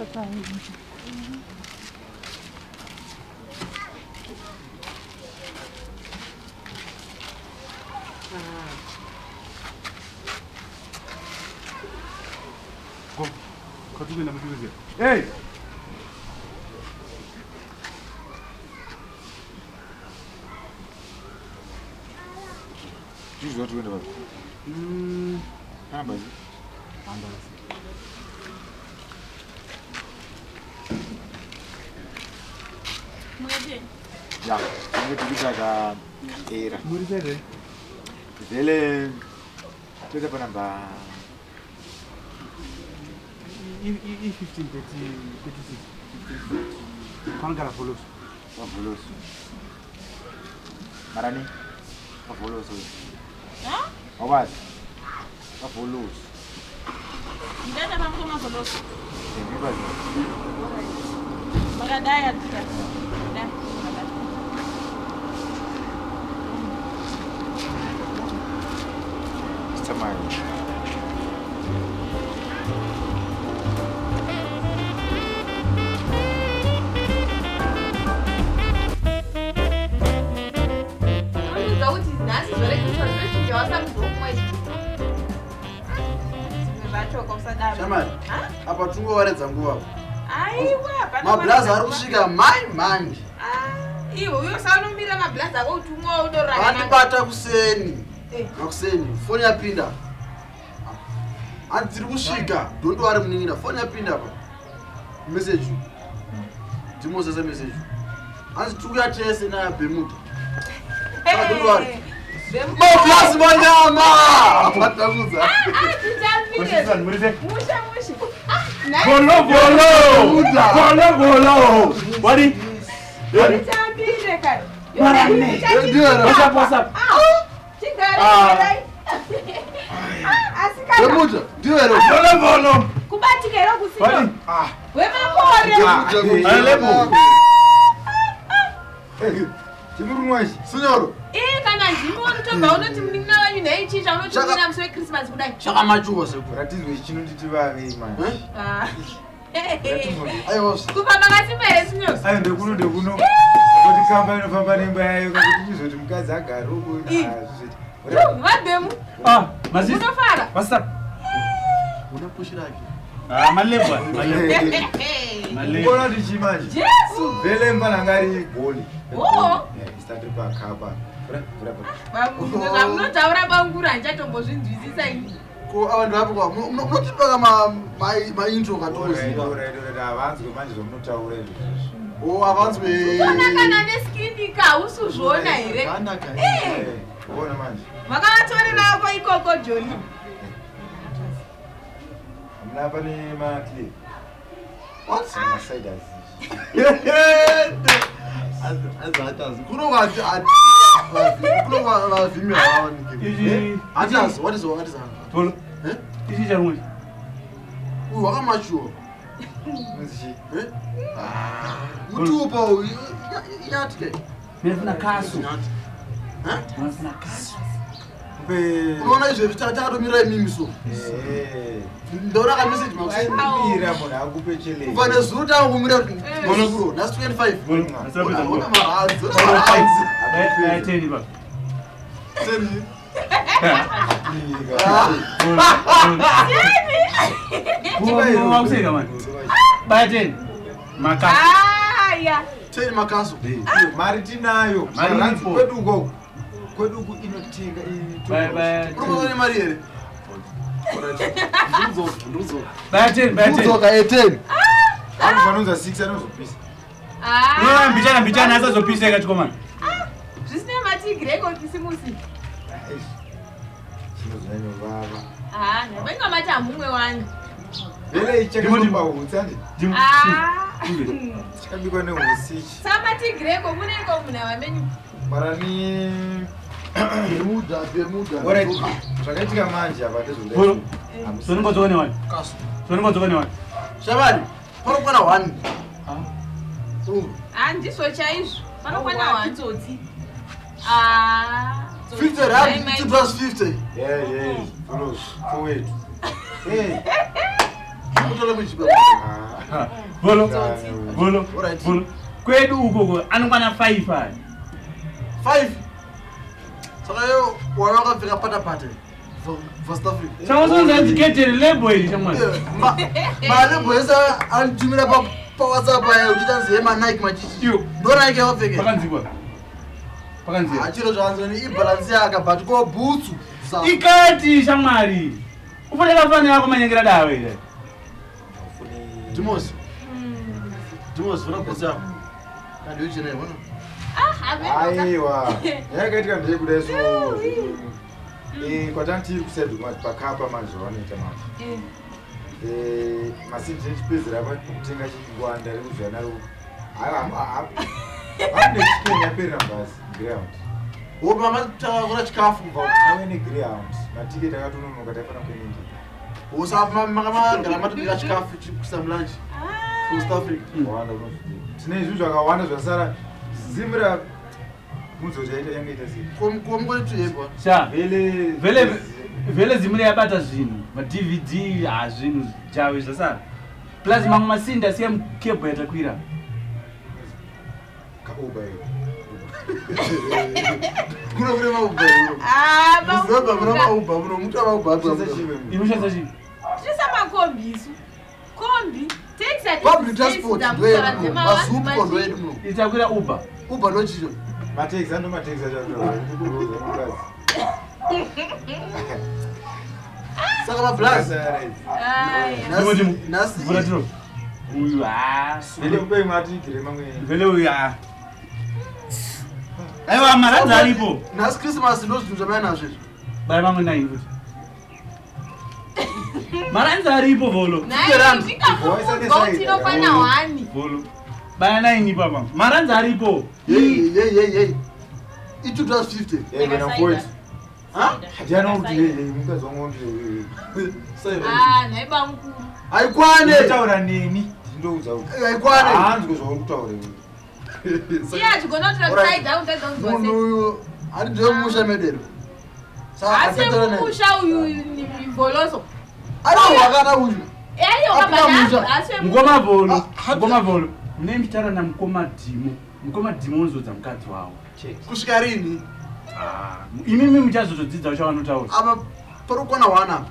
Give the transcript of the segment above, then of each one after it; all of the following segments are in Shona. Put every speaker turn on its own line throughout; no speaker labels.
Hey!
This is what we're doing. Yeah, I'm going to be like a era.
What is that?
Vele, tuweza pa namba
E15, 36. Kwanga la follows.
follows. Marani, follows.
Huh?
What? Follows.
Ndata pamkoma follows.
Everybody.
Magadaya.
Shamani, apa tungo waredza nguva.
Aiwa,
Mablaza ari kusvika mai.
Iwo uyo saunomira mablaza ako utumwa udorana.
Andibata kuseni. Kuseni, foni yapinda. Andiri kusvika, dondo ari muningira, foni yapinda pa. Message. Ndimozesa message. Anzi tukuya tese na Bemuda. Dondo ari. Mablaza manyama. Apatakuza.
Musha.
Bolo. What? What's up?
Bemuda, ndiwero.
Bolo.
Kubatikero kusiko. Wemapore.
Chimurumwashi, sinyoro.
Kana ndimoni tomba unoti munina wanyu naichicha unotumira musi weChristmas kudai.
Chakamachuwa seku.
Ratizwe chinonditi vave man.
Aiwa.
Kupa makatipere sinyosi.
Ayo ndekuno. Kuti kamba inofamba nemba yayo kuti chizoti mukadzi agare uko.
Vabemu.
Mazisi.
Unofara.
What's up?
Unapushira ake.
Malebwa.
Mbona ndichimanje?
Jesu.
Vele mbalangari goli. Start pa kaba.
Munotaura bangura ndichatombozvinzwisisa ini.
Ko avanhu vapo kwa munotipaka maintro katoziva.
Avanzwe manje zvomunotaura izvo.
Avanzwe.
Kana neskinika usuzvona here?
Uona manje.
Makavatorera ako ikoko Joni.
Hamuna pane maclip.
What?
Masiders.
Azatazi. Kunongati kunovavhimi havaonike. Atazi, what is that?
Bolo. Ichi charumwe.
Uyu wakamachuwa.
Muzichi.
Mutupa uyu. Yatike.
Mefuna kasu.
Mefuna kasu. Unoona izvezvi takatomira imimi so. Ndaura ka message makuseni.
Mira mona akupe chele.
Ufane zuru tangu kumira monokuro. That's 25. Ona mahadzo.
Teni ba.
Teni.
Wakuseka man. Baya teni. Makasu.
Ya.
Teni makasu.
Mari tinayo.
Mari
kwedu uko. Kwedu uko inotenga
Baya.
Urikuzone mari here. Nduzo.
Baya teni.
Nduzo ka 18.
Anofanonza 6 anozopisa.
Mbichana asazopisa ikachikoma.
Zvisine matigreko kisimusi.
Chinozanyo baba.
Nabenga mati hamumwe wani.
Vele ichakazomba hutsandi. Chikabikwa nehusichi.
Samatigreko muneko muna vamenyu.
Marani
Bemuda.
Alright. Zvakaitika manje apa
Bolo.
ndezvo.
Sonimbodzone wani.
Kasu.
Sonimbodzone wani.
Shabani, panokwana 1.
Handizvo chaizvo. Panokwana 1 tsotsi.
50 rand, 50 plus 50.
Yeah. Follows. Forward. Hey.
Mutola muchipa.
Volo. Kwedu uko anokwana 5.
5. Saka yo wakafika pata. First Africa.
Sawazonza educated label ili chamani.
Label esa anjumira pa WhatsApp ayo uchitanzi ema Nike machichi. Ndona yake wapeke. Pakanzikwa. Achiro zvanzoni ibalance yaka but ko boots.
Ikati chamari. Ufanele fani yako manyengera dawe ile.
Dimos vona kusa. Kandi uchene vona.
Aiwa. Yakaita ndeye kudeso. Kwatanti kusedu pakapa manzoni tamati. Masinje chipezera kutenga chingwanda rekuzvana ro. Amne yapera basi ground.
Woba matawura chikafu mva.
Awene ground. Matiketi akatononoka tafana kuningi.
Usapa makama matibika chikafu kusamlanji. South Africa.
Wanda kuno. Tine izvo zvakawanda zvasara zimira muzojaita yangaita sei.
Komko tuyebwa.
Sha vele zimira yabata zvinhu ma DVD zvinhu jawe zvasara. Plus mamwe masinda siya mukebho yatakwira.
Kauba yo.
Kuna mauba. Muzaba kuna mauba, kuna mtu mauba.
Inoshanza chini.
Tisa makombi isu. Kombi takes at
public transport ndoyedu. Masupu ndoyedu muno.
Itakwira Uber.
Uber nochicho.
Matex ando matex acho.
Saka mablas.
Nasi. Vulatiro. Uyu
Vele kubai mati kiremangwe.
Vele uyu Aiwa maranza alipo.
Nasi Christmas ndo zvinhu zvamaya nazvo.
Baya mamwe 9 futi. Maranza alipo volo. Volo. Baya 9 papa. Maranza alipo.
Hey. It 250.
Bena point. Hajana uti mukazongombe.
Naiba mkuru.
Aikwane.
Utaura nini? Ndouza uti.
Aikwane.
Hanzwe zvokutaura.
Yeah, you gonna try down that don't go.
Munhu ari ndomusha medero.
Ase musha uyu ni voloso.
Ari wakana uyu.
Yayo kabana ase
Ngoma volo. Nemtara na mkoma dimo nzodza mukadzi wawo.
Kusvika rini?
Imimi muchazotodzidza uchavanotaura.
Apa parukona wana.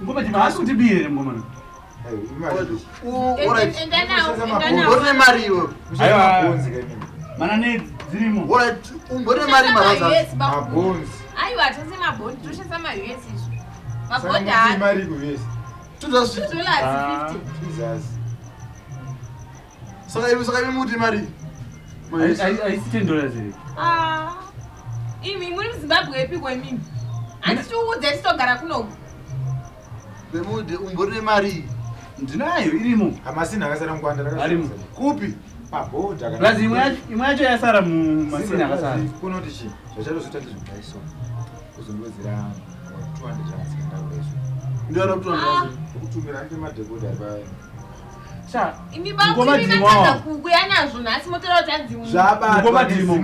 Ngoma dimo asi kuti bire ngoma.
Umbone mari iwe.
Mana ne dzirimo.
Umbone mari maraza.
Mabonzi.
Aiwa tose mabhondi toshesa ma US izvo.
Saka
Mabhondi
mari kuvesi.
$250.
Jesus.
Saka imuti mari.
Ai $10 here.
Imi muri muZimbabwe epi kwemimi. Anditiudze titogara kuno.
Bemude umbone mari.
Ndinayo irimo.
Amasina akasara mkwanda
Arimo.
Kupi?
Mabonzi akana.
Plus imwe yacho yasara mumasina akasara.
Kunoti chi? Zvachazota ndizvomaiso. Kuzondozira 200 zvakasikanda kureso.
Ndiona kutonda.
Kutumira ndi madhekodha paya.
Cha. Imi bakuri nakanda kukuya nazvo nhasi motora utadzimwe.
Ngoma dimo.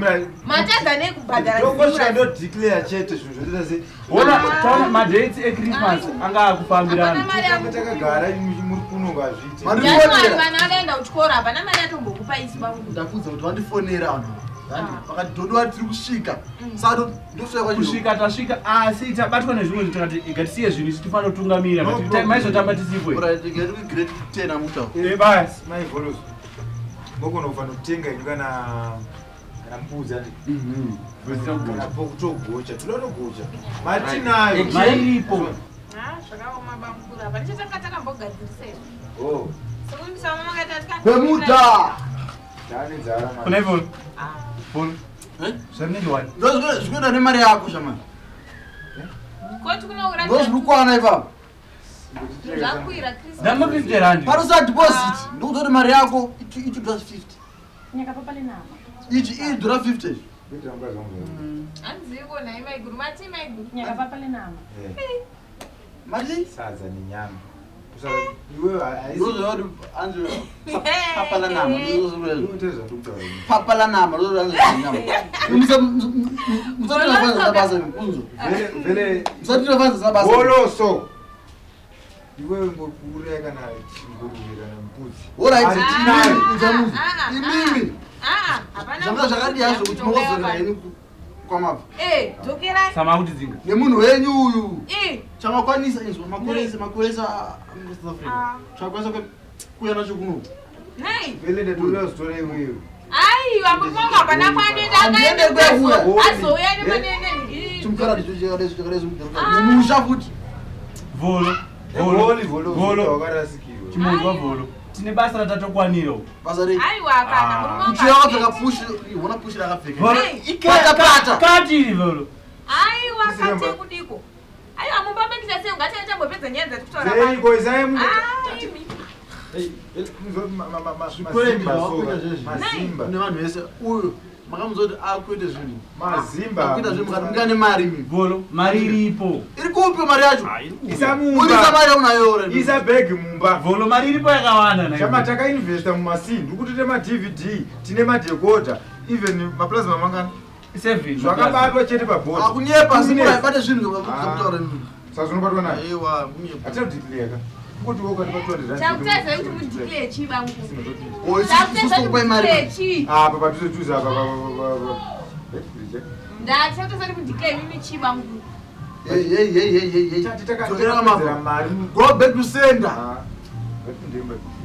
Matadza nekubhadhara.
Ndongosvika ndo declare chete zvinhu zvotoita sei.
Ona taona madates eChristmas anga akufambirana.
Takagara muri kuno ngazviti.
January vana vakaenda kuchikora hapana mari yatombokupa isi bangu.
Ndakudza kuti vandifonera vanhu. Pakati dodo tiri kusvika. Saka ndosvika kwa
Kusvika tasvika asi tabatwa nezvimwe tikati ikatisiye zvinhu tifanira kutungamira kuti maizotamba tisipwe.
Uratigeri grade 10 amuta.
Basi
Mai volos. Ngoko nofanira kutenga kana mbudzi andi. Kana pokutogocha. Tonogocha. Matinayo.
mairipo.
Zvakaoma bamukura. Panichitanga takambogadzirisa izvo.
Oh.
Sokumisama makatatika.
Bemuta.
Dani dzara mari.
Kuna hivyo. Phone. Seventy one.
Zvikwenda nemari yako shamani.
Koti kunoura.
Ndozvikwana ipapo.
Zvakwira Chris.
Ndamba 50 rand.
Parosa deposit. Ndokuzoti mari yako ichi plus 50.
Nyaka papale nama.
Ichi idhura 50.
Kuitira mukadzi wangu.
Anziko naye maiguru mati maiguru.
Nyaka papale nama.
Mari?
Sadza nenyama. Kusaka iwe
Ndozoti anzi papala nama.
Ndozoteza ndokutaura.
Papala nama. Ndozoti anzi nyama. Musatira fanza zabasa kunzo.
Vele
Musatira fanza zabasa.
Boloso. Iwewe ngokure kana chinguruvira nambuzi.
Alright,
Tinaye.
Imimi.
Hapana.
Zvanga zvakadi hazvo kuti mozorera ini kwamabva.
Dzokera.
Sama kuti dzinga.
Nemunhu wenyu uyu.
Chamakwanisa
izvo makoresa South Africa. Chakwanisa kuya nacho kuno.
Nei.
Vele ndatoda story iwewe.
Ai, wamupanga hapana kwanoenda akaenda kwehuya. Azouya nemanene.
Tumkara ndichochekarezo mumusha futi.
Volo.
Volo wakarasikirwa.
Chimundu wa volo. Tine basa ratatokwanira.
Basa rei.
Aiwa kana murume
Kuti yakapfeka push, iwona push rakapfeka.
Pata. Kati iri volo.
Aiwa kati kudiko. Aiwa mupambekisa sei ungachaita mbopedza nyaya dzatikutora.
Sei koizai munhu. Mazimba.
Nevanhu vese uyu makamuzoti akuite zvinhu.
Mazimba.
Akuita zvinhu mukatunga nemari imi.
Volo, mari iripo.
Iri kupi mari yacho?
Isa
Urisa mari unayo ore.
Isa bag mumba.
Volo mari iripo yakawanda na.
Chama takainvesta mumasindu kuti tine ma-DVD, tine ma-decoder, even maplasma mangana.
7.
Zvakabatwa chete paboard.
Akunyepa simuraibate zvinhu zvakutaura nini.
Saka zvinobatwa nayo.
Aiwa, munyepa.
Atina kudeclare. Kuti wakati patwa
Chakutadza kuti mudeclare chi bangu.
Isustokupai mari.
Apa patitotuza apa.
Ndachakutadza kuti mudeclare mimi chi bangu.
Hey.
Titaka mari.
Go back to sender.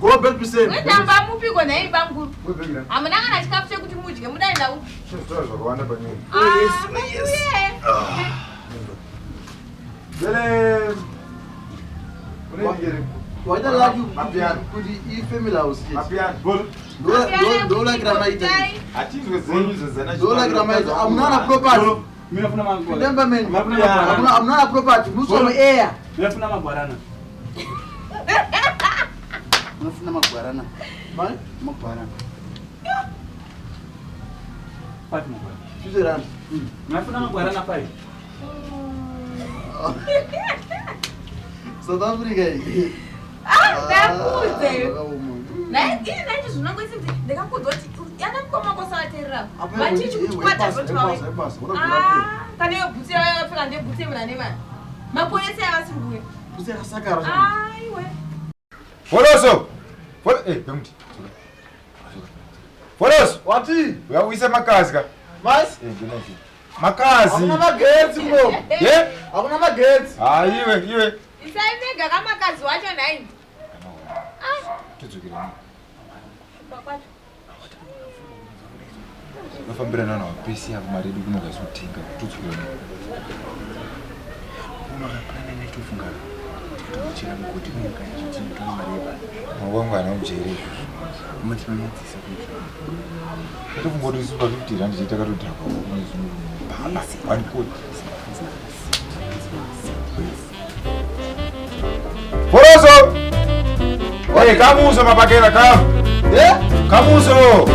Go back to sender.
Wendamba mupiko naye bangu.
Webekira.
Amuna kana chikafu chekuti mudye mudaenda u.
Zvinotaura zvakawanda panyaya.
Yes.
Vele
Waita laki kuti ifamily house.
Mapiano.
Do like ramaita.
Atizwe zenyu zozana.
Do like ramaita. Amuna property.
Minafuna mangu.
Remember man. Amuna property. Muso air.
Minafuna magwarana.
Unafuna magwarana. Mai? Magwarana.
Pati magwarana.
Suzerana.
Minafuna magwarana pai.
South Africa.
Ndakuze. Naiti zvinongoisi kuti ndakakuzoti yana mukoma kosawaterera. Vachichi kuti kwata zvotawe. Kana iyo bhutsi yapfeka ndebhutsi yemuna nemani. Maponesa yavasiri kuwe.
Bhutsi yakasakara.
Aiwe.
Foloso. Bemuti. Foloso.
Wati?
Uyawisa makazi ka.
Mas?
Makazi.
Hakuna magetsi bro.
Ye?
Hakuna magetsi.
Iwe.
Isaimega kamakazi wacho naini.
Tudzukira. Vafambirana nawo pesi yavo mari yedu kunogazotenga tudzukira. Unokaplana netofunga tochera mugoti munyika yacho mari yeba. Mawangwana ujere. Umatinonyadzisa kuti. Tofungoti super 50 rand chita katodhaka mwezi mumwe. Baba, 1 quid. Foroso! Oye, kamuso mapakela kam. Kamuso!